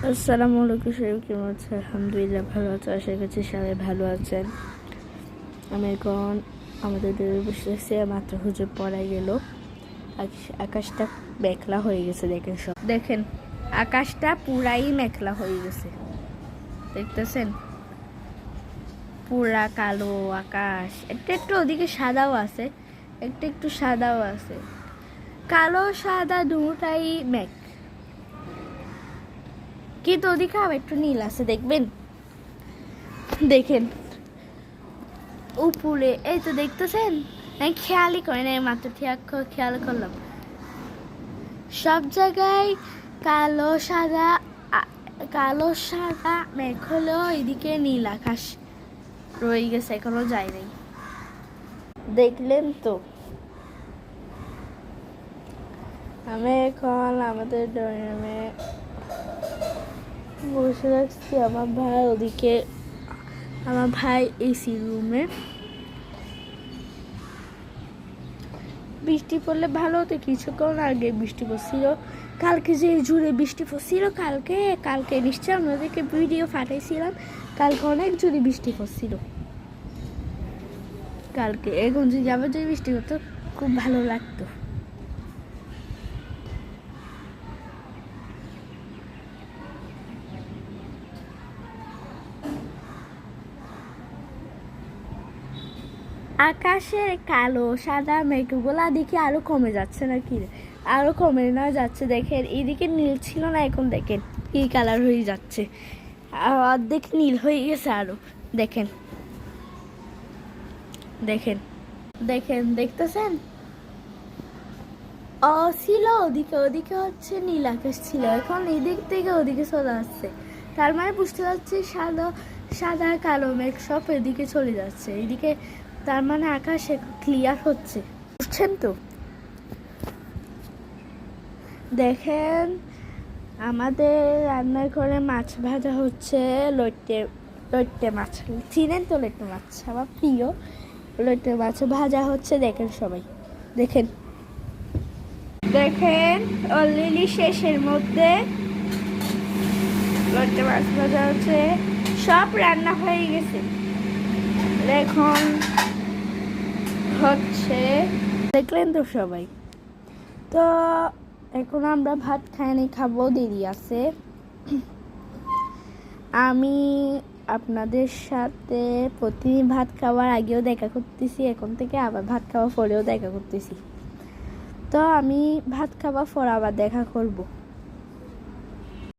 আসসালামু আলাইকুম, সবাই কেমন আছেন? আলহামদুলিল্লাহ ভালো আছে, আশা করছি সবাই ভালো আছেন। আমি এখন আমাদের দূরে বসে আছি, মাত্র হুজুর পড়াই গেল। আকাশটা মেঘলা হয়ে গেছে, দেখেন সব দেখেন, আকাশটা পুরাই মেঘলা হয়ে গেছে, দেখতেছেন? পুরা কালো আকাশ, একটু একটু ওদিকে সাদাও আছে, একটু একটু সাদাও আছে, কালো সাদা দুটাই মেঘ, কিন্তু ওদিকে আবার একটু নীল আছে, দেখবেন? দেখেন উপরে, এই তো দেখতেছেন, আমি খেয়ালই করি না, মাত্র খেয়াল করলাম সব জায়গায় কালো সাদা, কালো সাদা মেঘ হলেও এদিকে নীল আকাশ রয়ে গেছে, এখনো যায় নাই, দেখলেন তো? আমি এখন আমাদের ড্রয়িং রুমে বসে রাখছি, আমার ভাই ওদিকে, আমার ভাই এসি রুমে। বৃষ্টি পড়লে ভালো হতো, কিছুক্ষণ আগে বৃষ্টি পড়ছিল, কালকে যে জোরে বৃষ্টি পড়ছিল, কালকে নিশ্চয়ই আপনাদেরকে ভিডিও পাঠাইছিলাম, কালকে অনেক জোরে বৃষ্টি পড়ছিল কালকে। এখন যদি আবার যদি বৃষ্টি হতো খুব ভালো লাগতো। আকাশের কালো সাদা মেঘগুলা দেখি আরো কমে যাচ্ছে নাকি, আরো কমে না যাচ্ছে, দেখেন এদিকে নীল ছিল না, এখন দেখেন কি কালার হয়ে যাচ্ছে, অর্ধেক নীল হয়ে গেছে আরো, দেখেন দেখেন দেখেন, দেখতেছেন? ছিল ওদিকে, ওদিকে হচ্ছে নীল আকাশ ছিল, এখন এদিক থেকে ওদিকে চলে আসছে, তার মানে বুঝতে পারছি সাদা সাদা কালো মেঘ সব এদিকে চলে যাচ্ছে, এদিকে, তার মানে আকাশ ক্লিয়ার হচ্ছে, বুঝছেন তো? দেখেন আমাদের রান্নাঘরে মাছ ভাজা হচ্ছে, লইটে লইটে মাছ, চিনেন তো? লইটে মাছ আমার প্রিয়, লইটে মাছ ভাজা হচ্ছে, দেখেন সবাই, দেখেন দেখেন অলরেডি শেষের মধ্যে লইটে মাছ ভাজা হচ্ছে, সব রান্না হয়ে গেছে, এখন হচ্ছে, দেখলেন তো সবাই? তো এখন আমরা ভাত খাইনি, খাবো, দেরি আছে। আমি আপনাদের সাথে প্রতিদিন ভাত খাওয়ার আগেও দেখা করতেছি, এখন থেকে আবার ভাত খাওয়ার পরেও দেখা করতেছি, তো আমি ভাত খাওয়ার পর আবার দেখা করব।